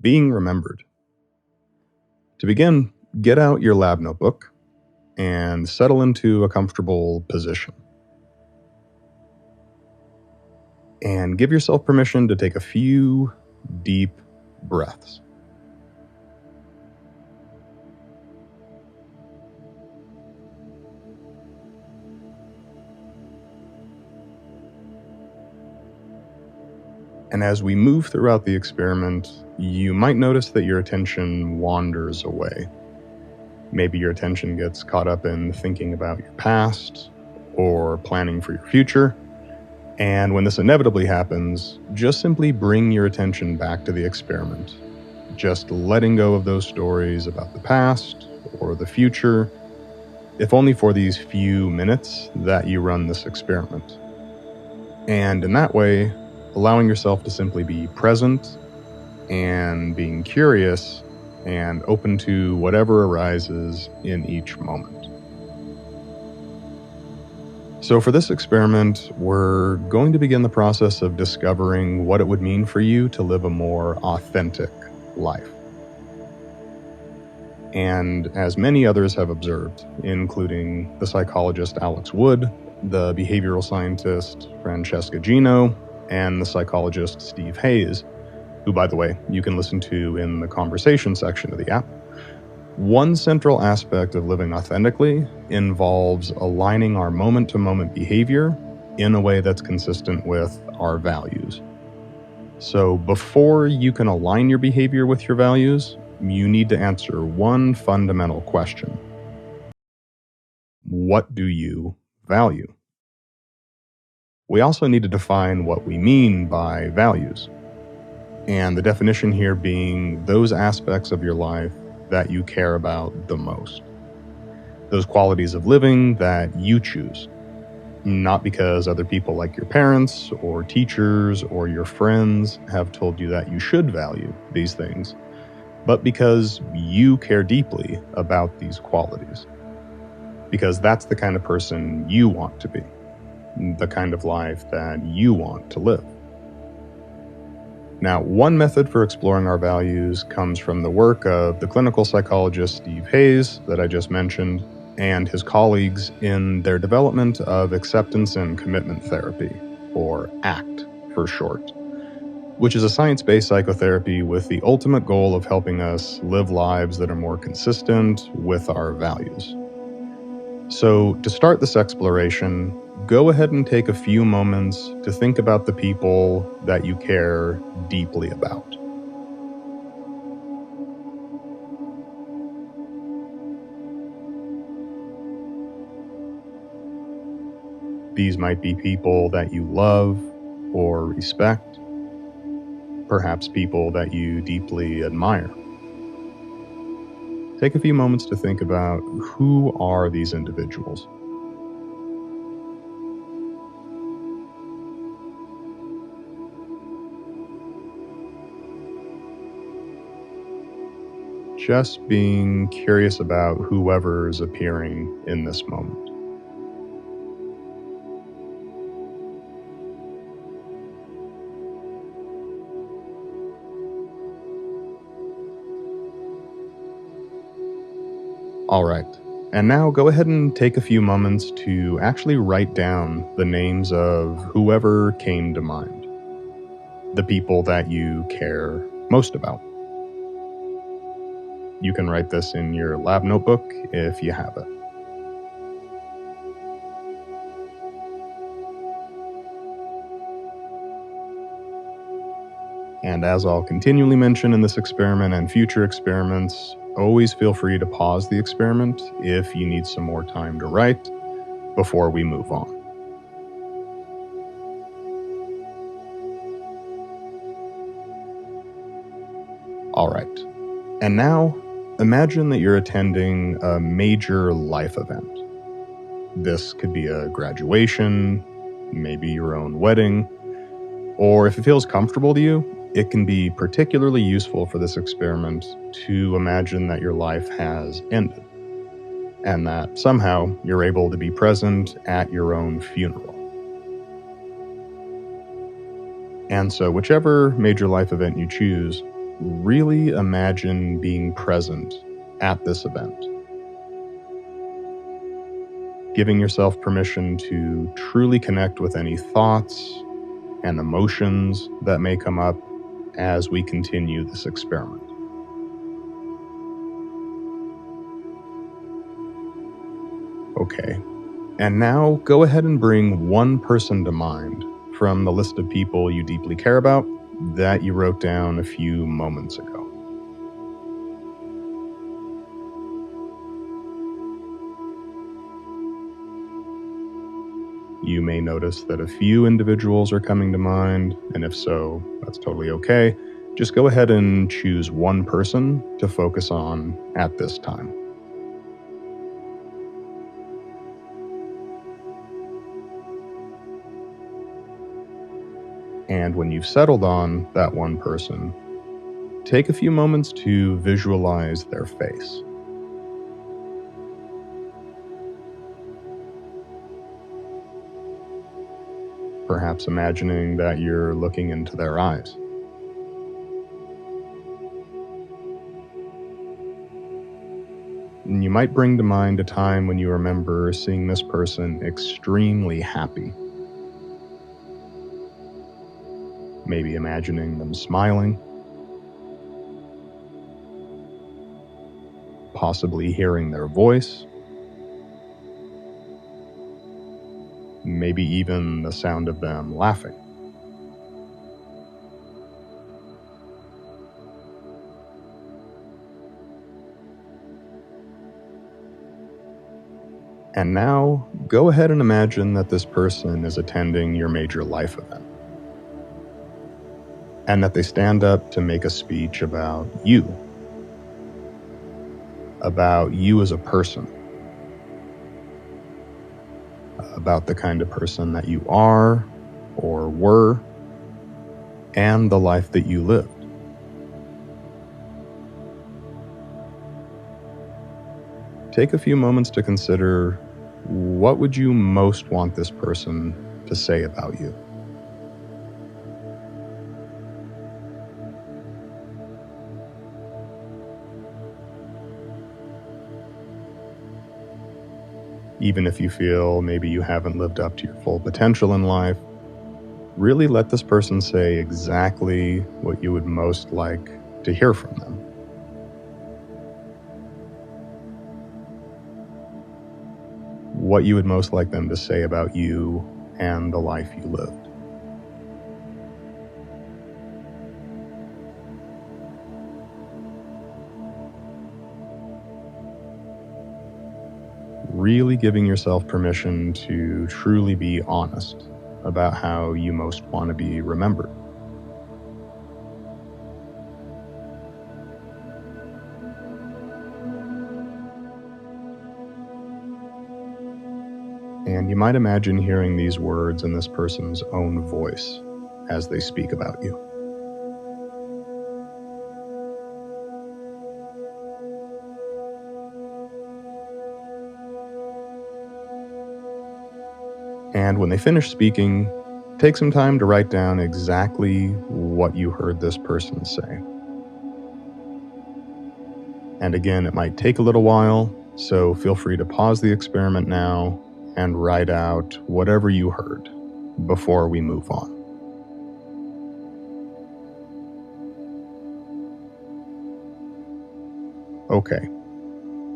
Being remembered. To begin, get out your lab notebook and settle into a comfortable position. And give yourself permission to take a few deep breaths. And as we move throughout the experiment, you might notice that your attention wanders away. Maybe your attention gets caught up in thinking about your past or planning for your future. And when this inevitably happens, just simply bring your attention back to the experiment. Just letting go of those stories about the past or the future, if only for these few minutes that you run this experiment. And in that way, allowing yourself to simply be present and being curious and open to whatever arises in each moment. So for this experiment, we're going to begin the process of discovering what it would mean for you to live a more authentic life. And as many others have observed, including the psychologist Alex Wood, the behavioral scientist Francesca Gino, and the psychologist Steve Hayes, who, by the way, you can listen to in the conversation section of the app, one central aspect of living authentically involves aligning our moment-to-moment behavior in a way that's consistent with our values. So before you can align your behavior with your values, you need to answer one fundamental question. What do you value? We also need to define what we mean by values, and the definition here being those aspects of your life that you care about the most. Those qualities of living that you choose, not because other people like your parents or teachers or your friends have told you that you should value these things, but because you care deeply about these qualities. Because that's the kind of person you want to be. The kind of life that you want to live. Now, one method for exploring our values comes from the work of the clinical psychologist Steve Hayes that I just mentioned, and his colleagues in their development of acceptance and commitment therapy, or ACT for short, which is a science-based psychotherapy with the ultimate goal of helping us live lives that are more consistent with our values. So, to start this exploration, go ahead and take a few moments to think about the people that you care deeply about. These might be people that you love or respect, perhaps people that you deeply admire. Take a few moments to think about who are these individuals. Just being curious about whoever's appearing in this moment. All right, and now go ahead and take a few moments to actually write down the names of whoever came to mind. The people that you care most about. You can write this in your lab notebook if you have it. And as I'll continually mention in this experiment and future experiments, always feel free to pause the experiment if you need some more time to write before we move on. All right, and now imagine that you're attending a major life event. This could be a graduation, maybe your own wedding, or if it feels comfortable to you, it can be particularly useful for this experiment to imagine that your life has ended, and that somehow you're able to be present at your own funeral. And so whichever major life event you choose, really imagine being present at this event, giving yourself permission to truly connect with any thoughts and emotions that may come up as we continue this experiment. Okay, and now go ahead and bring one person to mind from the list of people you deeply care about that you wrote down a few moments ago. You may notice that a few individuals are coming to mind, and if so, that's totally okay. Just go ahead and choose one person to focus on at this time. And when you've settled on that one person, take a few moments to visualize their face. Perhaps imagining that you're looking into their eyes. And you might bring to mind a time when you remember seeing this person extremely happy. Maybe imagining them smiling, possibly hearing their voice, maybe even the sound of them laughing. And now, go ahead and imagine that this person is attending your major life event, and that they stand up to make a speech about you as a person, about the kind of person that you are or were, and the life that you lived. Take a few moments to consider, what would you most want this person to say about you? Even if you feel maybe you haven't lived up to your full potential in life, really let this person say exactly what you would most like to hear from them. What you would most like them to say about you and the life you lived. Really giving yourself permission to truly be honest about how you most want to be remembered. And you might imagine hearing these words in this person's own voice as they speak about you. And when they finish speaking, take some time to write down exactly what you heard this person say. And again, it might take a little while, so feel free to pause the experiment now and write out whatever you heard before we move on. Okay,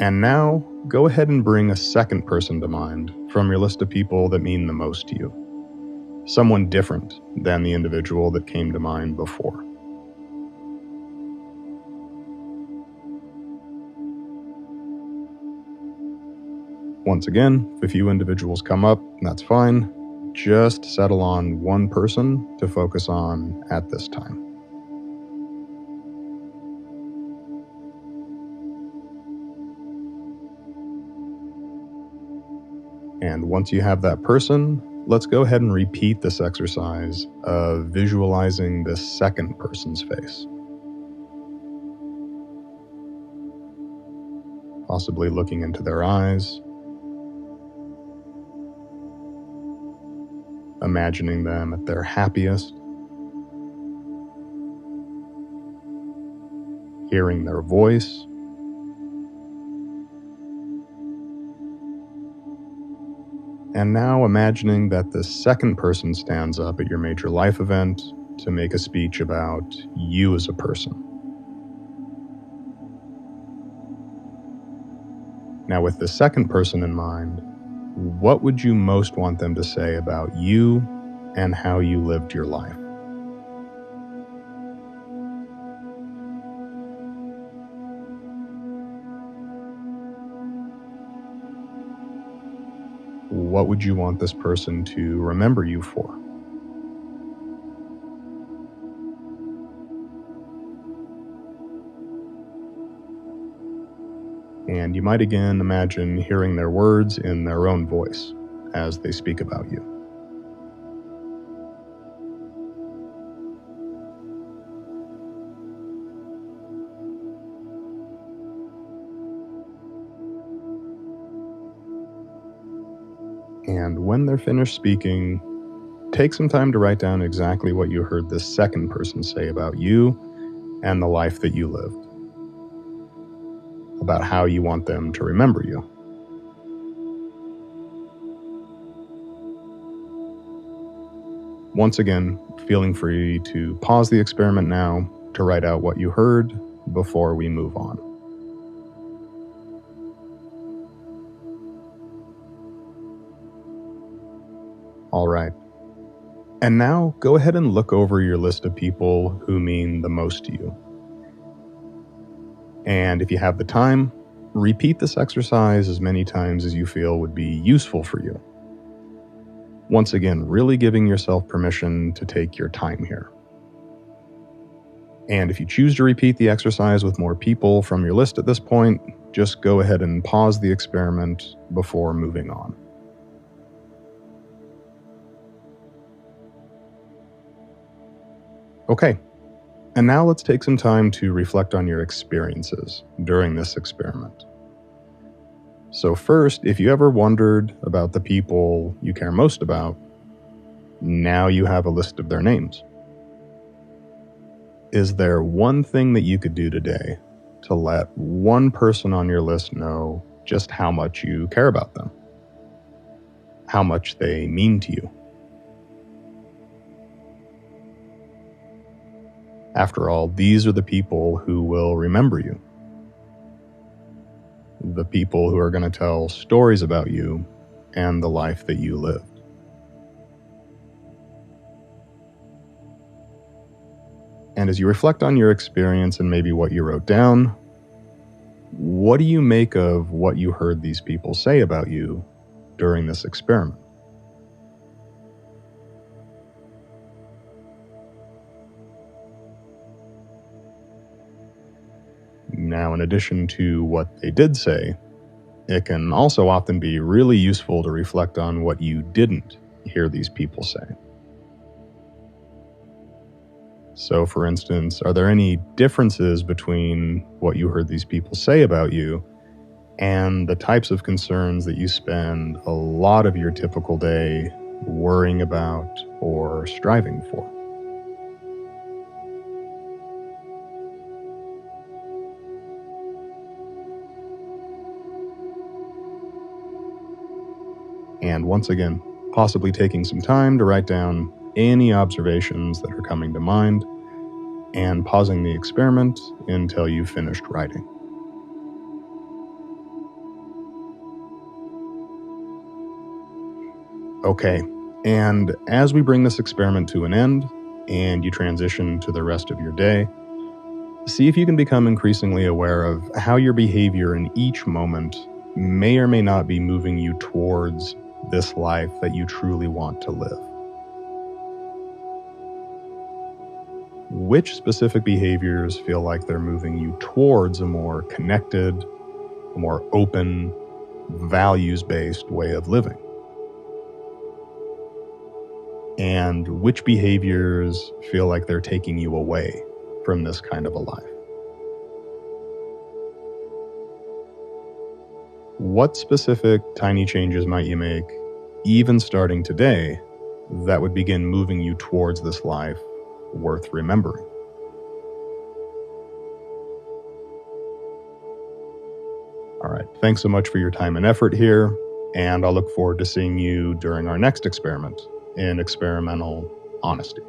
and now go ahead and bring a second person to mind from your list of people that mean the most to you. Someone different than the individual that came to mind before. Once again, if a few individuals come up, that's fine. Just settle on one person to focus on at this time. And once you have that person, let's go ahead and repeat this exercise of visualizing this second person's face. Possibly looking into their eyes, imagining them at their happiest, hearing their voice, and now imagining that the second person stands up at your major life event to make a speech about you as a person. Now, with the second person in mind, what would you most want them to say about you and how you lived your life? What would you want this person to remember you for? And you might again imagine hearing their words in their own voice as they speak about you. And when they're finished speaking, take some time to write down exactly what you heard this second person say about you and the life that you lived, about how you want them to remember you. Once again, feeling free to pause the experiment now to write out what you heard before we move on. All right. And now go ahead and look over your list of people who mean the most to you. And if you have the time, repeat this exercise as many times as you feel would be useful for you. Once again, really giving yourself permission to take your time here. And if you choose to repeat the exercise with more people from your list at this point, just go ahead and pause the experiment before moving on. Okay, and now let's take some time to reflect on your experiences during this experiment. So first, if you ever wondered about the people you care most about, now you have a list of their names. Is there one thing that you could do today to let one person on your list know just how much you care about them? How much they mean to you? After all, these are the people who will remember you. The people who are going to tell stories about you and the life that you lived. And as you reflect on your experience and maybe what you wrote down, what do you make of what you heard these people say about you during this experiment? Now, in addition to what they did say, it can also often be really useful to reflect on what you didn't hear these people say. So, for instance, are there any differences between what you heard these people say about you and the types of concerns that you spend a lot of your typical day worrying about or striving for? And once again, possibly taking some time to write down any observations that are coming to mind and pausing the experiment until you've finished writing. Okay, and as we bring this experiment to an end and you transition to the rest of your day, see if you can become increasingly aware of how your behavior in each moment may or may not be moving you towards this life that you truly want to live. Which specific behaviors feel like they're moving you towards a more connected, a more open, values-based way of living? And which behaviors feel like they're taking you away from this kind of a life? What specific tiny changes might you make, even starting today, that would begin moving you towards this life worth remembering? right. Thanks so much for your time and effort here, and I'll look forward to seeing you during our next experiment in experimental honesty.